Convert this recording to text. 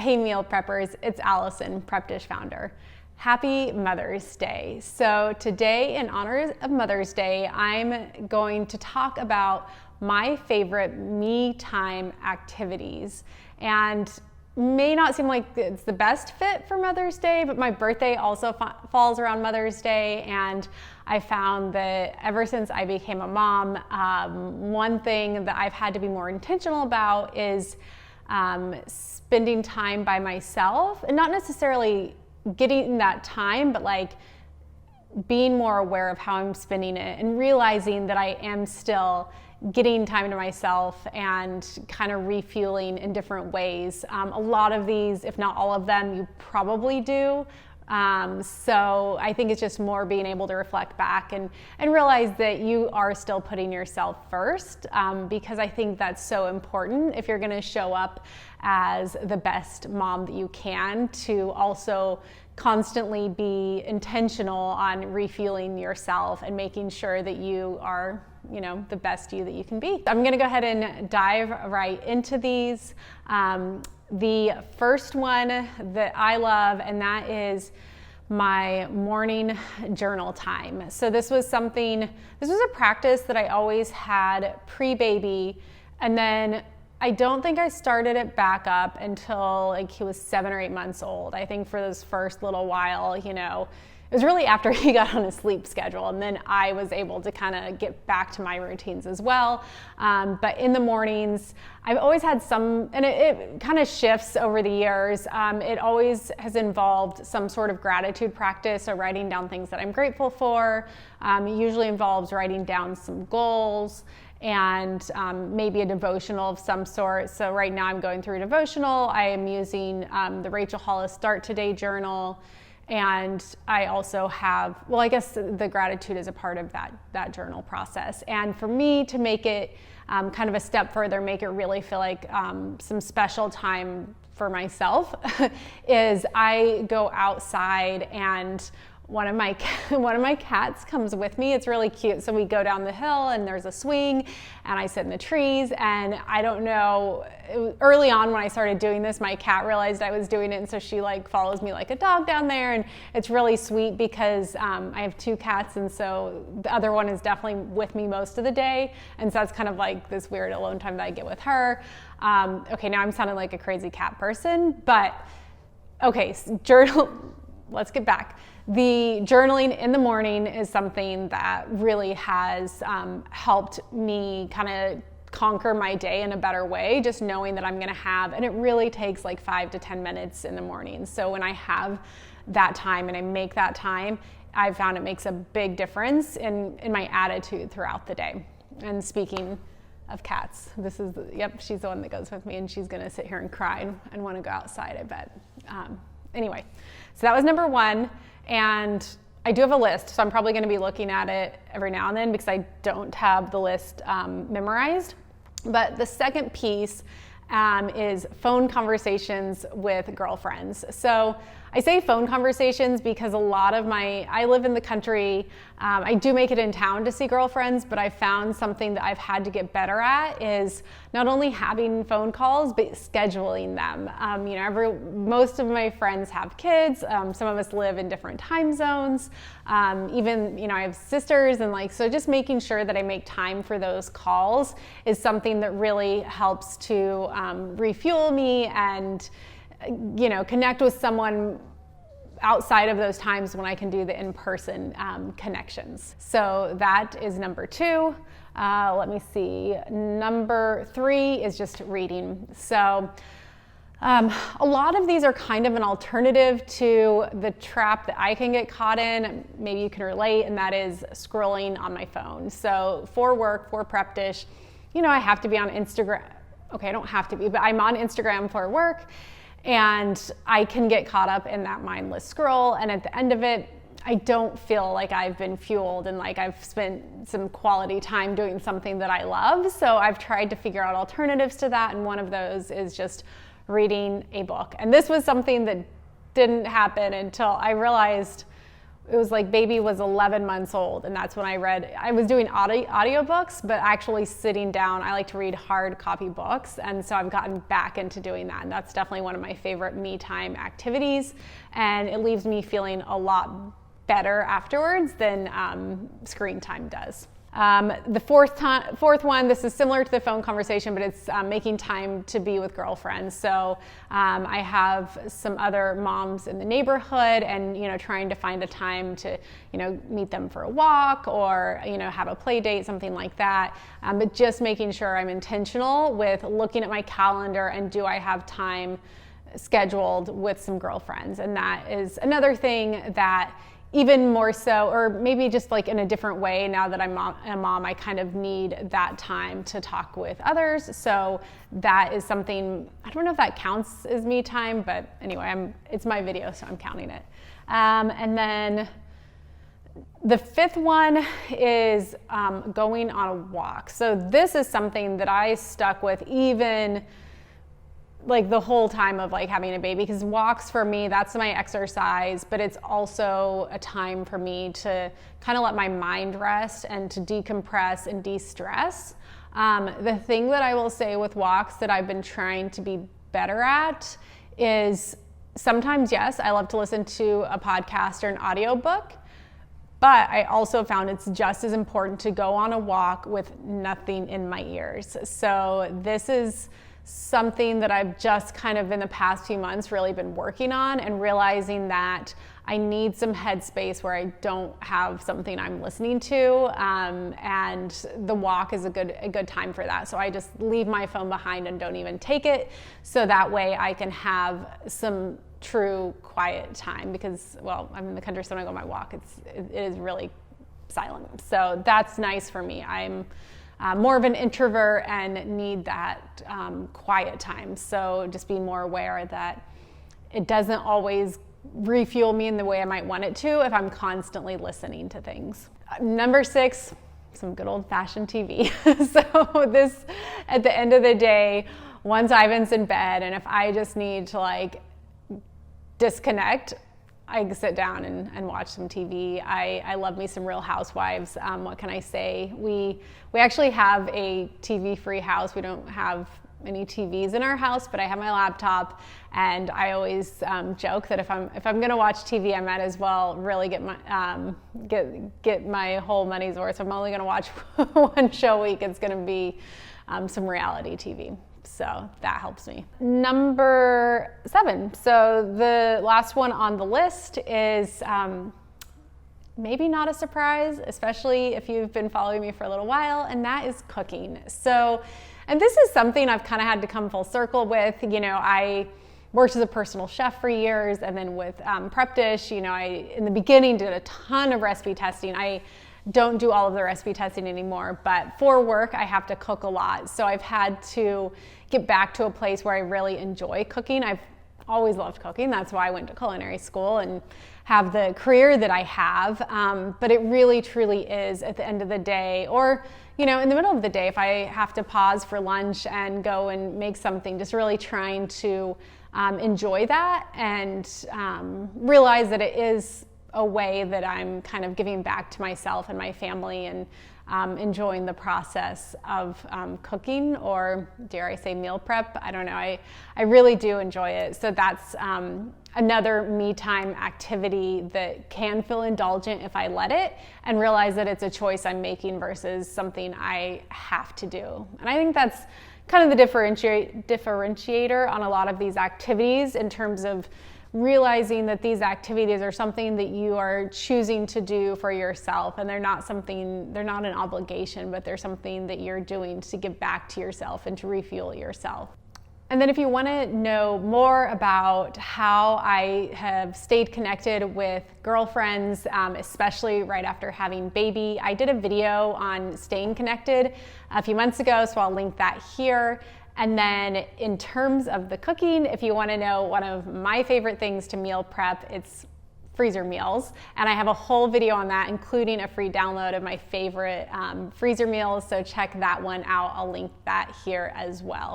Hey meal preppers, it's Allison, Prep Dish founder. Happy Mother's Day. So today, in honor of Mother's Day, I'm going to talk about my favorite me time activities. And may not seem like it's the best fit for Mother's Day, but my birthday also falls around Mother's Day, and I found that ever since I became a mom, one thing that I've had to be more intentional about is spending time by myself, and not necessarily getting that time, but like being more aware of how I'm spending it and realizing that I am still getting time to myself and kind of refueling in different ways. A lot of these, if not all of them, you probably do. So I think it's just more being able to reflect back and realize that you are still putting yourself first, because I think that's so important if you're going to show up as the best mom that you can, to also constantly be intentional on refueling yourself and making sure that you are, you know, the best you that you can be. I'm going to go ahead and dive right into these. The first one that I love, and that is my morning journal time. So this was a practice that I always had pre-baby, and then I don't think I started it back up until like he was 7 or 8 months old. I think for this first little while, you know, it was really after he got on a sleep schedule, and then I was able to kind of get back to my routines as well. But in the mornings, I've always had some, and it kind of shifts over the years. It always has involved some sort of gratitude practice, or writing down things that I'm grateful for. It usually involves writing down some goals and maybe a devotional of some sort. So right now I'm going through a devotional. I am using the Rachel Hollis Start Today journal. And I also have, well, I guess the gratitude is a part of that journal process. And for me to make it kind of a step further, make it really feel like some special time for myself, is I go outside, and one of my cats comes with me. It's really cute. So we go down the hill, and there's a swing, and I sit in the trees. And I don't know, early on when I started doing this, my cat realized I was doing it, and so she like follows me like a dog down there. And it's really sweet because I have 2 cats, and so the other one is definitely with me most of the day, and so that's kind of like this weird alone time that I get with her. Okay, now I'm sounding like a crazy cat person, but okay, journal. Let's get back. The journaling in the morning is something that really has helped me kind of conquer my day in a better way, just knowing that I'm going to have, and it really takes like 5 to 10 minutes in the morning. So when I have that time and I make that time, I've found it makes a big difference in my attitude throughout the day. And speaking of cats, she's the one that goes with me, and she's going to sit here and cry and want to go outside, I bet. Anyway, so that was number 1, and I do have a list, so I'm probably going to be looking at it every now and then because I don't have the list memorized. But the second piece is phone conversations with girlfriends. So I say phone conversations because a lot of I live in the country. I do make it in town to see girlfriends, but I found something that I've had to get better at is not only having phone calls, but scheduling them. You know, most of my friends have kids. Some of us live in different time zones. Even, you know, I have sisters, and so just making sure that I make time for those calls is something that really helps to refuel me and, you know, connect with someone outside of those times when I can do the in-person connections. So that is number 2. Let me see. Number 3 is just reading. So a lot of these are kind of an alternative to the trap that I can get caught in. Maybe you can relate, and that is scrolling on my phone. So for work, for Prep Dish, you know, I have to be on Instagram. Okay, I don't have to be, but I'm on Instagram for work. And I can get caught up in that mindless scroll, and at the end of it, I don't feel like I've been fueled and like I've spent some quality time doing something that I love. So I've tried to figure out alternatives to that, and one of those is just reading a book. And this was something that didn't happen until I realized it was like baby was 11 months old, and that's when I was doing audiobooks, but actually sitting down. I like to read hard copy books, and so I've gotten back into doing that, and that's definitely one of my favorite me time activities, and it leaves me feeling a lot better afterwards than screen time does. The fourth one, this is similar to the phone conversation, but it's making time to be with girlfriends. So I have some other moms in the neighborhood, and trying to find a time to meet them for a walk, or have a play date, something like that. But just making sure I'm intentional with looking at my calendar, and do I have time scheduled with some girlfriends? And that is another thing that, even more so, or maybe just like in a different way, now that I'm a mom, I kind of need that time to talk with others. So that is something, I don't know if that counts as me time, but anyway, it's my video, so I'm counting it. And then the fifth one is going on a walk. So this is something that I stuck with even like the whole time of like having a baby, because walks for me, that's my exercise, but it's also a time for me to kind of let my mind rest and to decompress and de-stress. The thing that I will say with walks that I've been trying to be better at is sometimes, yes, I love to listen to a podcast or an audiobook, but I also found it's just as important to go on a walk with nothing in my ears. So this is something that I've just kind of in the past few months really been working on, and realizing that I need some headspace where I don't have something I'm listening to, and the walk is a good time for that. So I just leave my phone behind and don't even take it, so that way I can have some true quiet time, because, well, I'm in the country, so when I go on my walk, it is really silent. So that's nice for me. I'm more of an introvert and need that quiet time. So just being more aware that it doesn't always refuel me in the way I might want it to if I'm constantly listening to things. Number 6, some good old-fashioned TV. So this, at the end of the day, once Ivan's in bed, and if I just need to like disconnect, I sit down and watch some TV. I love me some Real Housewives. What can I say? We actually have a TV-free house. We don't have any TVs in our house, but I have my laptop, and I always joke that if I'm gonna watch TV, I might as well really get my whole money's worth. So I'm only gonna watch one show a week. It's gonna be some reality TV. So that helps me. Number 7. So the last one on the list is maybe not a surprise, especially if you've been following me for a little while, and that is cooking. So, and this is something I've kind of had to come full circle with. I worked as a personal chef for years, and then with Prep Dish, I, in the beginning, did a ton of recipe testing. I don't do all of the recipe testing anymore, but for work, I have to cook a lot. So I've had to get back to a place where I really enjoy cooking. I've always loved cooking. That's why I went to culinary school and have the career that I have. But it really, truly is, at the end of the day, or in the middle of the day, if I have to pause for lunch and go and make something, just really trying to enjoy that, and realize that it is a way that I'm kind of giving back to myself and my family, and enjoying the process of cooking, or dare I say meal prep. I don't know. I really do enjoy it. So that's another me time activity that can feel indulgent if I let it, and realize that it's a choice I'm making versus something I have to do. And I think that's kind of the differentiator on a lot of these activities, in terms of realizing that these activities are something that you are choosing to do for yourself, and they're not an obligation, but they're something that you're doing to give back to yourself and to refuel yourself. And then if you want to know more about how I have stayed connected with girlfriends, especially right after having baby, I did a video on staying connected a few months ago, so I'll link that here. And then in terms of the cooking, if you want to know one of my favorite things to meal prep, it's freezer meals. And I have a whole video on that, including a free download of my favorite freezer meals. So check that one out. I'll link that here as well.